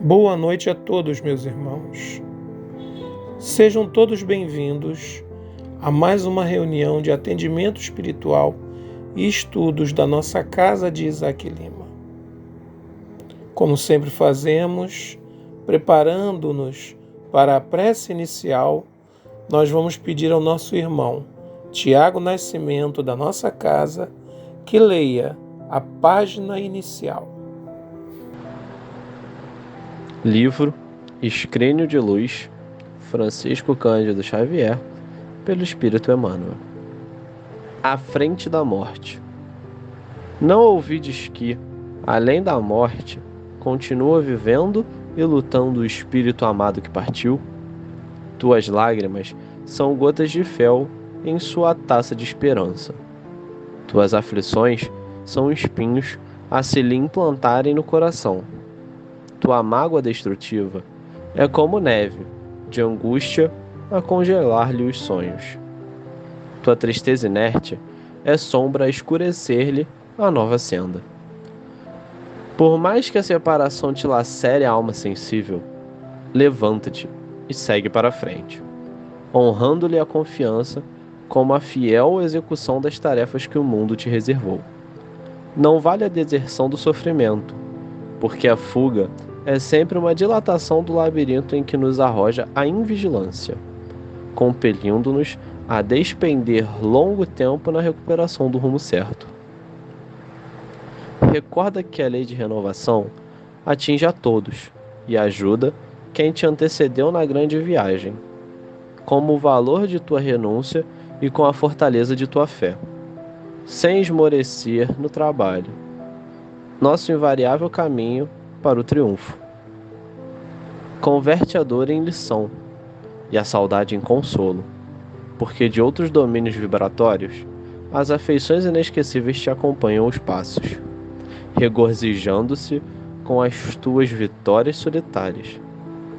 Boa noite a todos, meus irmãos. Sejam todos bem-vindos a mais uma reunião de atendimento espiritual e estudos da nossa Casa de Isaac Lima. Como sempre fazemos, preparando-nos para a prece inicial, nós vamos pedir ao nosso irmão Tiago Nascimento, da nossa casa, que leia a página inicial. Livro Escrínio de Luz, Francisco Cândido Xavier, pelo Espírito Emmanuel. À frente da morte. Não ouvides que, além da morte, continua vivendo e lutando o espírito amado que partiu? Tuas lágrimas são gotas de fel em sua taça de esperança. Tuas aflições são espinhos a se lhe implantarem no coração. Tua mágoa destrutiva é como neve, de angústia a congelar-lhe os sonhos. Tua tristeza inerte é sombra a escurecer-lhe a nova senda. Por mais que a separação te lacere a alma sensível, levanta-te e segue para a frente, honrando-lhe a confiança como a fiel execução das tarefas que o mundo te reservou. Não vale a deserção do sofrimento, porque a fuga é sempre uma dilatação do labirinto em que nos arroja a invigilância, compelindo-nos a despender longo tempo na recuperação do rumo certo. Recorda que a lei de renovação atinge a todos e ajuda quem te antecedeu na grande viagem, como o valor de tua renúncia e com a fortaleza de tua fé, sem esmorecer no trabalho, nosso invariável caminho para o triunfo. Converte a dor em lição e a saudade em consolo, porque de outros domínios vibratórios, as afeições inesquecíveis te acompanham os passos, regozijando-se com as tuas vitórias solitárias,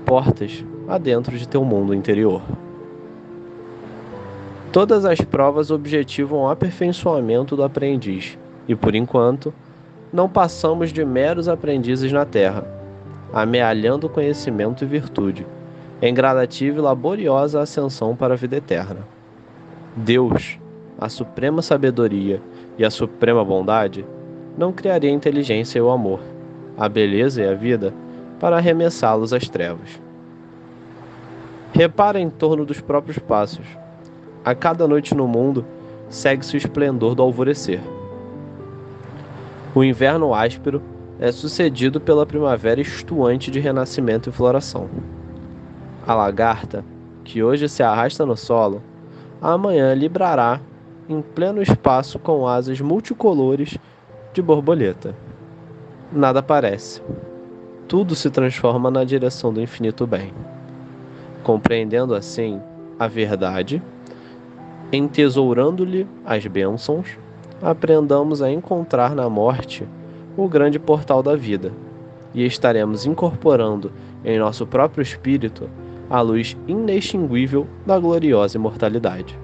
portas adentro de teu mundo interior. Todas as provas objetivam o aperfeiçoamento do aprendiz, e por enquanto, não passamos de meros aprendizes na terra, amealhando conhecimento e virtude, em gradativa e laboriosa ascensão para a vida eterna. Deus, a suprema sabedoria e a suprema bondade, não criaria a inteligência e o amor, a beleza e a vida, para arremessá-los às trevas. Repara em torno dos próprios passos. A cada noite no mundo, segue-se o esplendor do alvorecer. O inverno áspero é sucedido pela primavera estuante de renascimento e floração. A lagarta, que hoje se arrasta no solo, amanhã librará em pleno espaço com asas multicolores de borboleta. Nada parece. Tudo se transforma na direção do infinito bem. Compreendendo assim a verdade, entesourando-lhe as bênçãos, aprendamos a encontrar na morte o grande portal da vida, e estaremos incorporando em nosso próprio espírito a luz inextinguível da gloriosa imortalidade.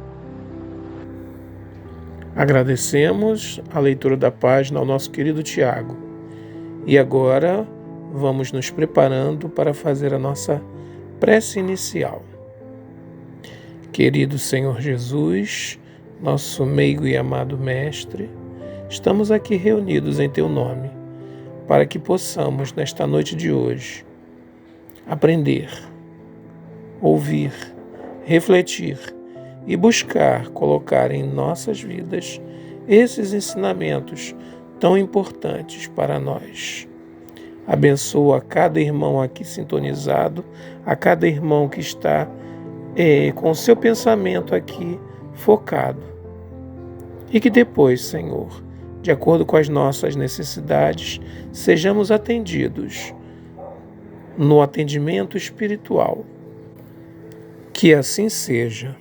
Agradecemos a leitura da página ao nosso querido Tiago. E agora vamos nos preparando para fazer a nossa prece inicial. Querido Senhor Jesus, nosso meigo e amado Mestre, estamos aqui reunidos em Teu nome, para que possamos, nesta noite de hoje, aprender, ouvir, refletir e buscar colocar em nossas vidas esses ensinamentos tão importantes para nós. Abençoa a cada irmão aqui sintonizado, a cada irmão que está com o seu pensamento aqui focado. E que depois, Senhor, de acordo com as nossas necessidades, sejamos atendidos no atendimento espiritual. Que assim seja.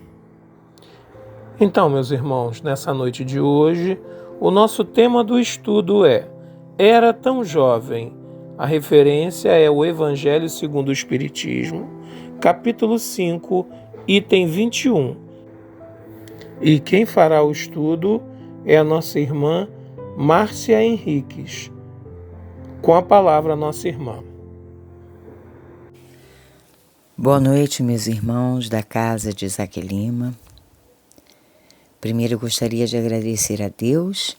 Então, meus irmãos, nessa noite de hoje, o nosso tema do estudo é Era tão jovem. A referência é o Evangelho segundo o Espiritismo, capítulo 5, item 21. E quem fará o estudo é a nossa irmã Márcia Henriques. Com a palavra, nossa irmã. Boa noite, meus irmãos da casa de Isaac Lima. Primeiro, eu gostaria de agradecer a Deus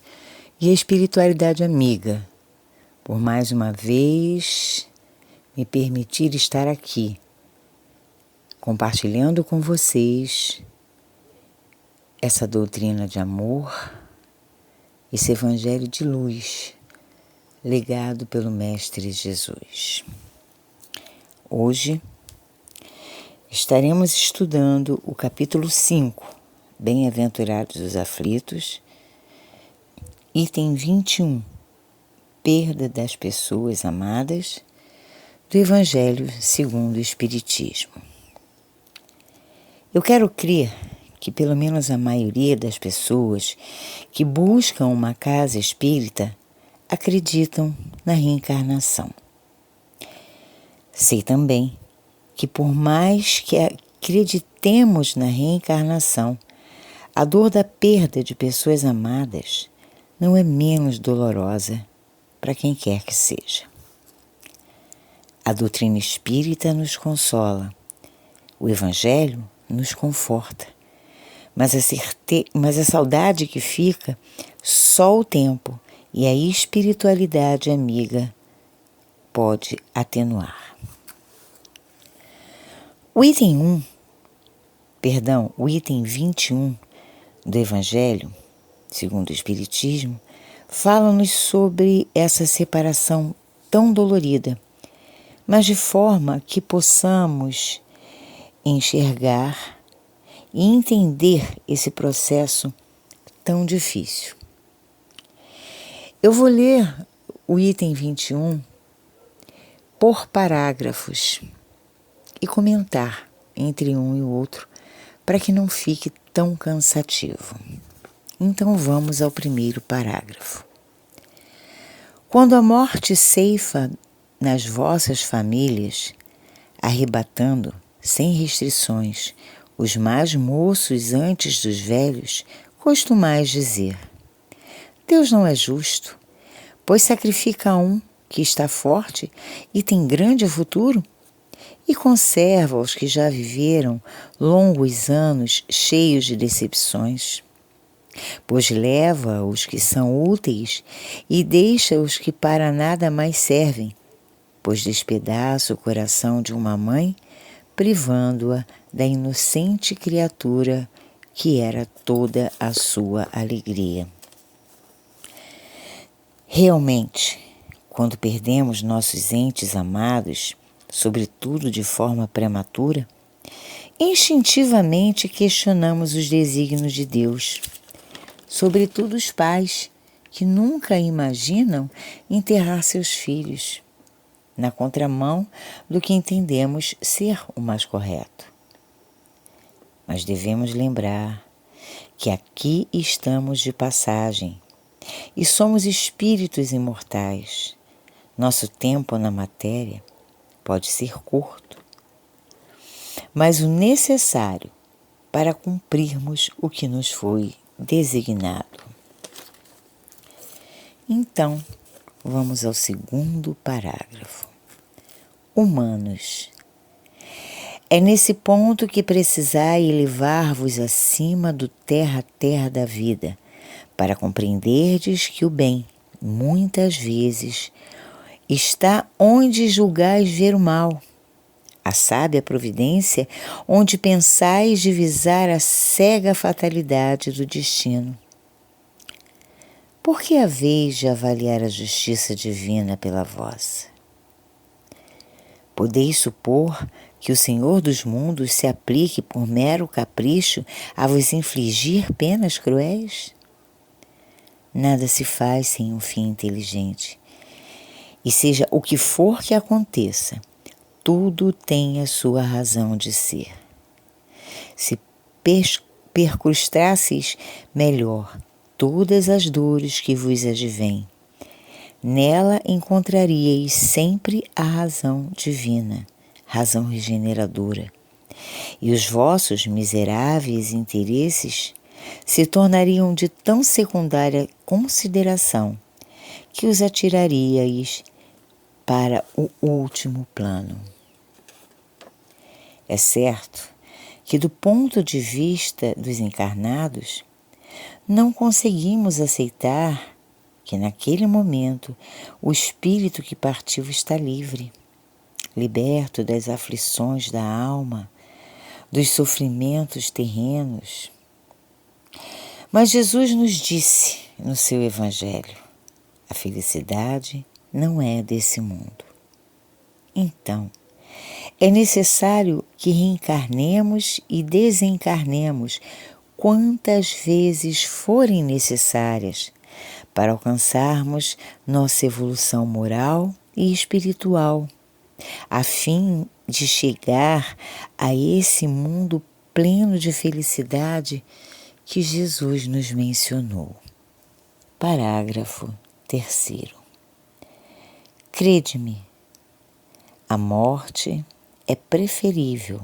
e a espiritualidade amiga por mais uma vez me permitir estar aqui, compartilhando com vocês essa doutrina de amor, esse evangelho de luz, legado pelo Mestre Jesus. Hoje estaremos estudando o capítulo 5, Bem-aventurados os aflitos, item 21, perda das pessoas amadas, do Evangelho segundo o Espiritismo. Eu quero crer que pelo menos a maioria das pessoas que buscam uma casa espírita acreditam na reencarnação. Sei também que por mais que acreditemos na reencarnação, a dor da perda de pessoas amadas não é menos dolorosa para quem quer que seja. A doutrina espírita nos consola, o Evangelho nos conforta, mas a saudade que fica, só o tempo e a espiritualidade amiga pode atenuar. O item 21 do Evangelho, segundo o Espiritismo, fala-nos sobre essa separação tão dolorida, mas de forma que possamos enxergar e entender esse processo tão difícil. Eu vou ler o item 21 por parágrafos e comentar entre um e o outro para que não fique tão cansativo. Então vamos ao primeiro parágrafo. Quando a morte ceifa nas vossas famílias, arrebatando, sem restrições, os mais moços antes dos velhos, costumais dizer: Deus não é justo, pois sacrifica um que está forte e tem grande futuro, e conserva os que já viveram longos anos cheios de decepções. Pois leva os que são úteis e deixa os que para nada mais servem, pois despedaça o coração de uma mãe, privando-a da inocente criatura que era toda a sua alegria. Realmente, quando perdemos nossos entes amados, sobretudo de forma prematura, instintivamente questionamos os desígnios de Deus, sobretudo os pais que nunca imaginam enterrar seus filhos, na contramão do que entendemos ser o mais correto. Mas devemos lembrar que aqui estamos de passagem e somos espíritos imortais. Nosso tempo na matéria pode ser curto, mas o necessário para cumprirmos o que nos foi designado. Então, vamos ao segundo parágrafo. Humanos. É nesse ponto que precisai elevar-vos acima do terra-terra da vida, para compreenderdes que o bem, muitas vezes, está onde julgais ver o mal, a sábia providência onde pensais divisar a cega fatalidade do destino. Por que haveis de avaliar a justiça divina pela vossa? Podeis supor que o Senhor dos mundos se aplique por mero capricho a vos infligir penas cruéis? Nada se faz sem um fim inteligente. E seja o que for que aconteça, tudo tem a sua razão de ser. Se percrustrasseis melhor todas as dores que vos advêm, nela encontraríeis sempre a razão divina, razão regeneradora, e os vossos miseráveis interesses se tornariam de tão secundária consideração que os atiraríeis para o último plano. É certo que, do ponto de vista dos encarnados, não conseguimos aceitar que, naquele momento, o espírito que partiu está livre, liberto das aflições da alma, dos sofrimentos terrenos. Mas Jesus nos disse no seu Evangelho: a felicidade não é desse mundo. Então, é necessário que reencarnemos e desencarnemos quantas vezes forem necessárias para alcançarmos nossa evolução moral e espiritual, a fim de chegar a esse mundo pleno de felicidade que Jesus nos mencionou. Parágrafo 3º. Crede-me, a morte é preferível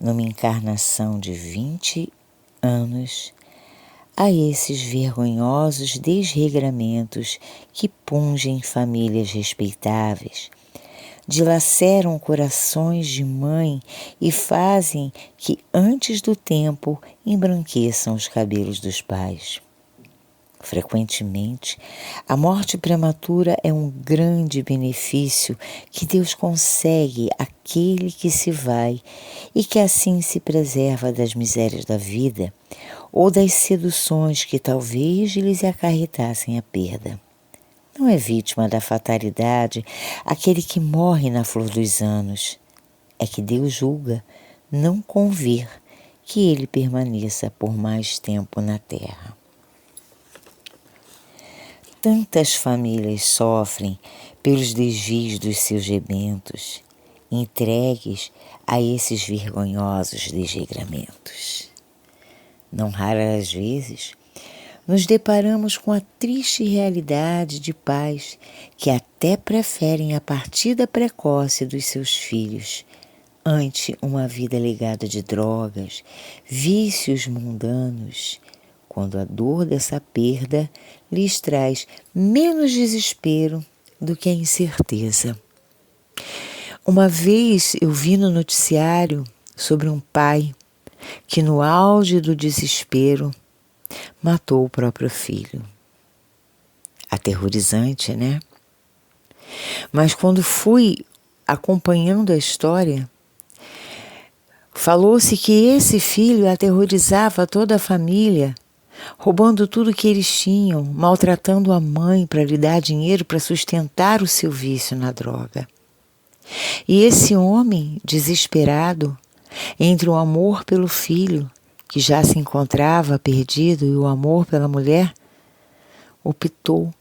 numa encarnação de 20 anos a esses vergonhosos desregramentos que pungem famílias respeitáveis, dilaceram corações de mãe e fazem que antes do tempo embranqueçam os cabelos dos pais. Frequentemente, a morte prematura é um grande benefício que Deus concede àquele que se vai e que assim se preserva das misérias da vida ou das seduções que talvez lhes acarretassem a perda. Não é vítima da fatalidade aquele que morre na flor dos anos. É que Deus julga não convir que ele permaneça por mais tempo na terra. Tantas famílias sofrem pelos desvios dos seus rebentos, entregues a esses vergonhosos desregramentos. Não raras vezes, nos deparamos com a triste realidade de pais que até preferem a partida precoce dos seus filhos ante uma vida legada de drogas, vícios mundanos, quando a dor dessa perda lhes traz menos desespero do que a incerteza. Uma vez eu vi no noticiário sobre um pai que, no auge do desespero, matou o próprio filho. Aterrorizante, né? Mas quando fui acompanhando a história, falou-se que esse filho aterrorizava toda a família, roubando tudo que eles tinham, maltratando a mãe para lhe dar dinheiro para sustentar o seu vício na droga. E esse homem, desesperado, entre o amor pelo filho, que já se encontrava perdido, e o amor pela mulher, optou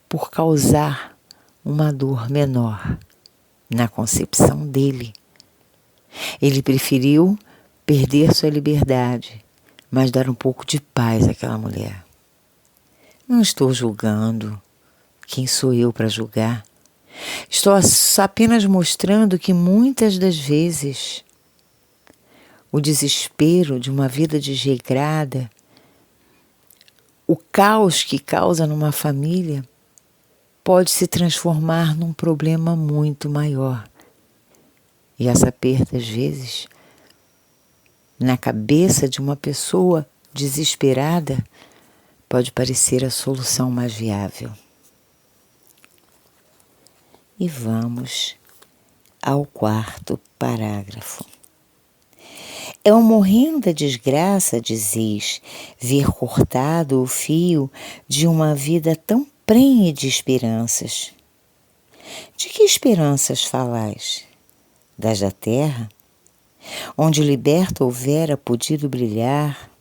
por causar uma dor menor na concepção dele. Ele preferiu perder sua liberdade, mas dar um pouco de paz àquela mulher. Não estou julgando. Quem sou eu para julgar? Estou apenas mostrando que muitas das vezes o desespero de uma vida desregrada, o caos que causa numa família, pode se transformar num problema muito maior. E essa perda, às vezes, na cabeça de uma pessoa desesperada, pode parecer a solução mais viável. E vamos ao 4º parágrafo. É uma horrenda desgraça, dizes, ver cortado o fio de uma vida tão prenhe de esperanças. De que esperanças falais? Das da terra, onde o liberto houvera podido brilhar,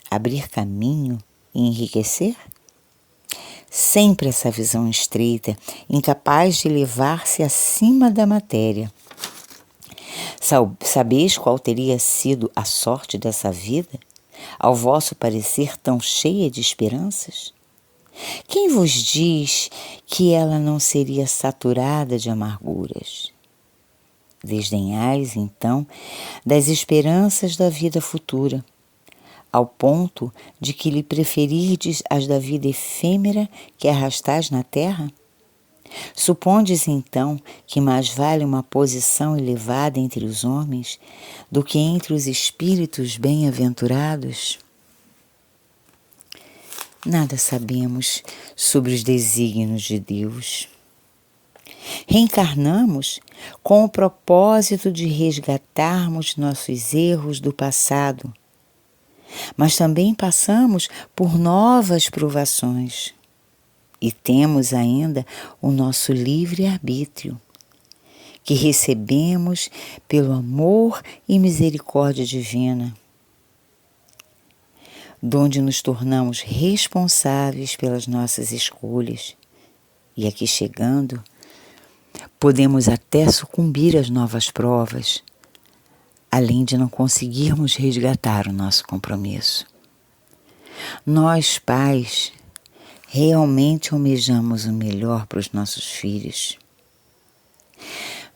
abrir caminho e enriquecer? Sempre essa visão estreita, incapaz de elevar-se acima da matéria. Sabeis qual teria sido a sorte dessa vida, ao vosso parecer tão cheia de esperanças? Quem vos diz que ela não seria saturada de amarguras? Desdenhais, então, das esperanças da vida futura, ao ponto de que lhe preferirdes as da vida efêmera que arrastais na terra? Supondes então que mais vale uma posição elevada entre os homens do que entre os espíritos bem-aventurados? Nada sabemos sobre os desígnios de Deus. Reencarnamos com o propósito de resgatarmos nossos erros do passado, mas também passamos por novas provações e temos ainda o nosso livre-arbítrio, que recebemos pelo amor e misericórdia divina, donde nos tornamos responsáveis pelas nossas escolhas. E aqui chegando, podemos até sucumbir às novas provas, além de não conseguirmos resgatar o nosso compromisso. Nós, pais, realmente almejamos o melhor para os nossos filhos,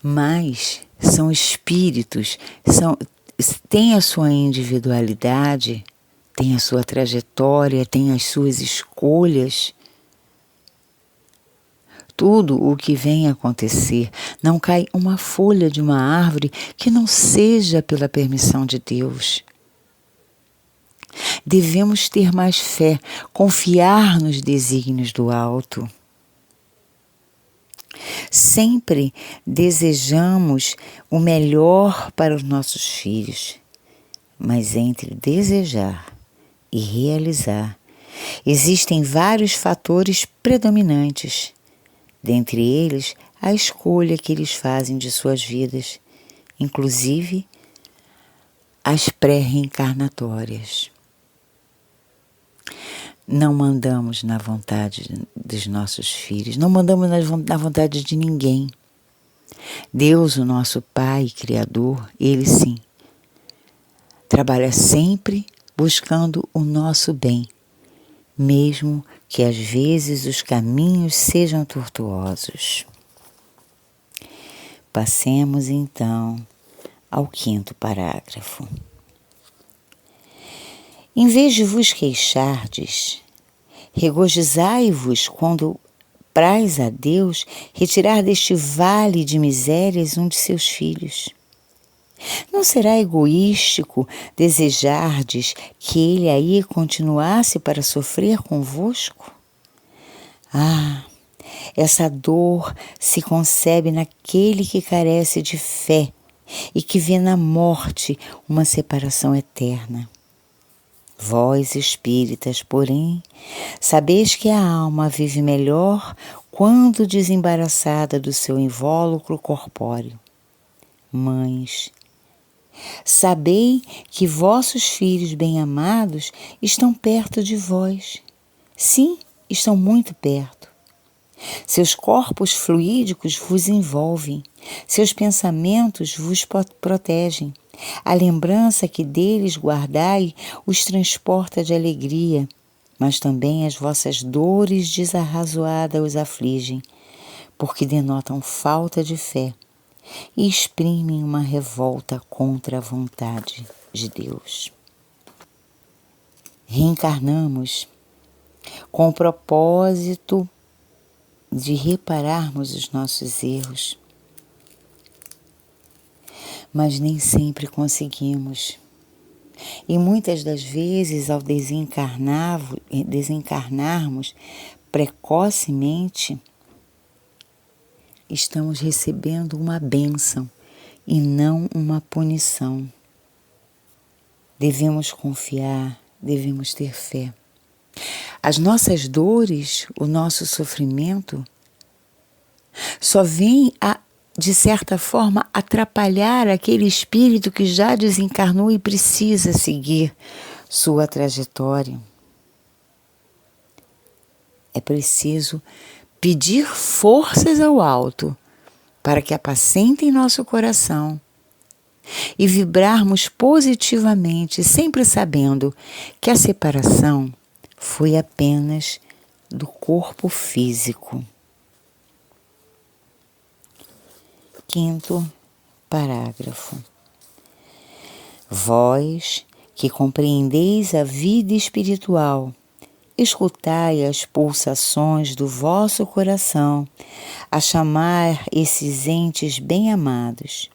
mas são espíritos, têm a sua individualidade, têm a sua trajetória, têm as suas escolhas. Tudo o que vem a acontecer, não cai uma folha de uma árvore que não seja pela permissão de Deus. Devemos ter mais fé, confiar nos desígnios do alto. Sempre desejamos o melhor para os nossos filhos, mas entre desejar e realizar, existem vários fatores predominantes, dentre eles a escolha que eles fazem de suas vidas, inclusive as pré-reencarnatórias. Não mandamos na vontade dos nossos filhos, não mandamos na vontade de ninguém. Deus, o nosso Pai Criador, Ele sim, trabalha sempre buscando o nosso bem, mesmo que às vezes os caminhos sejam tortuosos. Passemos então ao 5º parágrafo. Em vez de vos queixardes, regozijai-vos quando praz a Deus retirar deste vale de misérias um de seus filhos. Não será egoístico desejardes que ele aí continuasse para sofrer convosco? Ah, essa dor se concebe naquele que carece de fé e que vê na morte uma separação eterna. Vós, espíritas, porém, sabeis que a alma vive melhor quando desembaraçada do seu invólucro corpóreo. Mães, sabei que vossos filhos bem-amados estão perto de vós. Sim, estão muito perto. Seus corpos fluídicos vos envolvem, seus pensamentos vos protegem. A lembrança que deles guardai os transporta de alegria, mas também as vossas dores desarrazoadas os afligem, porque denotam falta de fé e exprimem uma revolta contra a vontade de Deus. Reencarnamos com o propósito de repararmos os nossos erros, mas nem sempre conseguimos. E muitas das vezes, ao desencarnarmos precocemente, estamos recebendo uma bênção e não uma punição. Devemos confiar, devemos ter fé. As nossas dores, o nosso sofrimento, só vem a, de certa forma, atrapalhar aquele espírito que já desencarnou e precisa seguir sua trajetória. É preciso pedir forças ao alto para que apacentem nosso coração e vibrarmos positivamente, sempre sabendo que a separação foi apenas do corpo físico. 5º parágrafo. Vós que compreendeis a vida espiritual, escutai as pulsações do vosso coração a chamar esses entes bem-amados.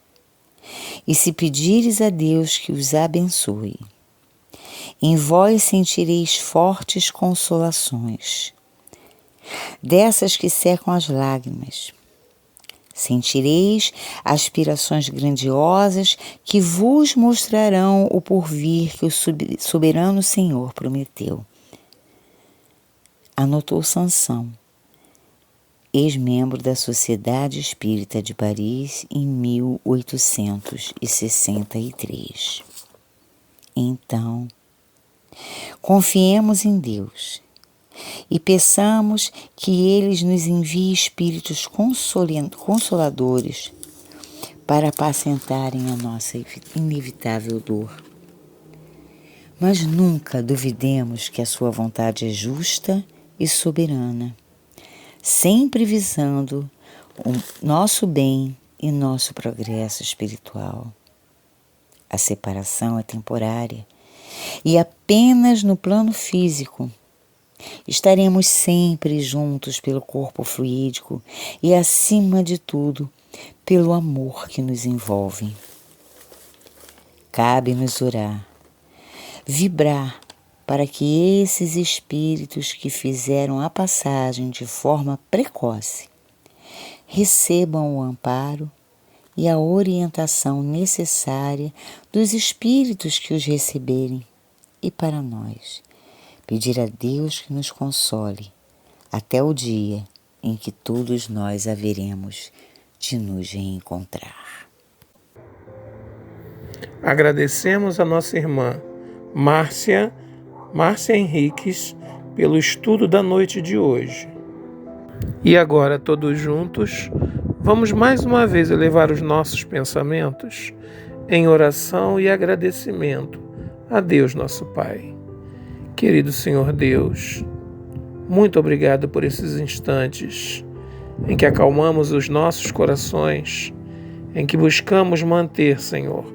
E se pedires a Deus que os abençoe, em vós sentireis fortes consolações, dessas que secam as lágrimas. Sentireis aspirações grandiosas que vos mostrarão o porvir que o soberano Senhor prometeu. Anotou Sansão, ex-membro da Sociedade Espírita de Paris em 1863. Então, confiemos em Deus e peçamos que Ele nos envie espíritos consoladores para apacentarem a nossa inevitável dor. Mas nunca duvidemos que a sua vontade é justa e soberana, sempre visando o nosso bem e nosso progresso espiritual. A separação é temporária e apenas no plano físico. Estaremos sempre juntos pelo corpo fluídico e, acima de tudo, pelo amor que nos envolve. Cabe-nos orar, vibrar para que esses espíritos que fizeram a passagem de forma precoce recebam o amparo e a orientação necessária dos espíritos que os receberem, e para nós pedir a Deus que nos console até o dia em que todos nós haveremos de nos reencontrar. Agradecemos a nossa irmã Márcia Henriques pelo estudo da noite de hoje. E agora, todos juntos, vamos mais uma vez elevar os nossos pensamentos em oração e agradecimento a Deus nosso Pai. Querido Senhor Deus, muito obrigado por esses instantes em que acalmamos os nossos corações, em que buscamos manter, Senhor,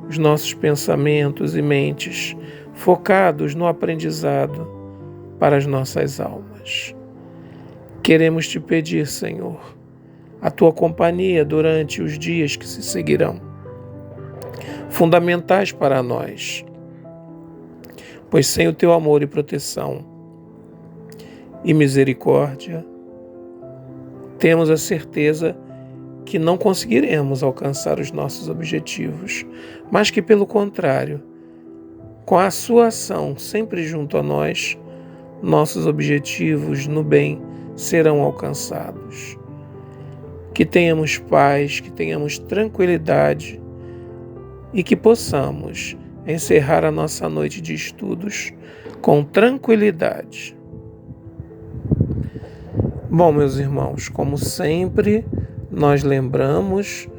os nossos pensamentos e mentes focados no aprendizado para as nossas almas. Queremos te pedir, Senhor, a tua companhia durante os dias que se seguirão, fundamentais para nós, pois sem o teu amor e proteção e misericórdia, temos a certeza que não conseguiremos alcançar os nossos objetivos, mas que, pelo contrário, com a sua ação sempre junto a nós, nossos objetivos no bem serão alcançados. Que tenhamos paz, que tenhamos tranquilidade e que possamos encerrar a nossa noite de estudos com tranquilidade. Bom, meus irmãos, como sempre, nós lembramos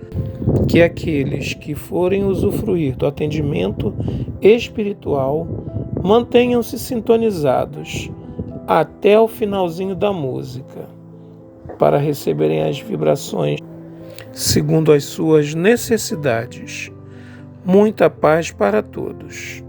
que aqueles que forem usufruir do atendimento espiritual mantenham-se sintonizados até o finalzinho da música para receberem as vibrações segundo as suas necessidades. Muita paz para todos.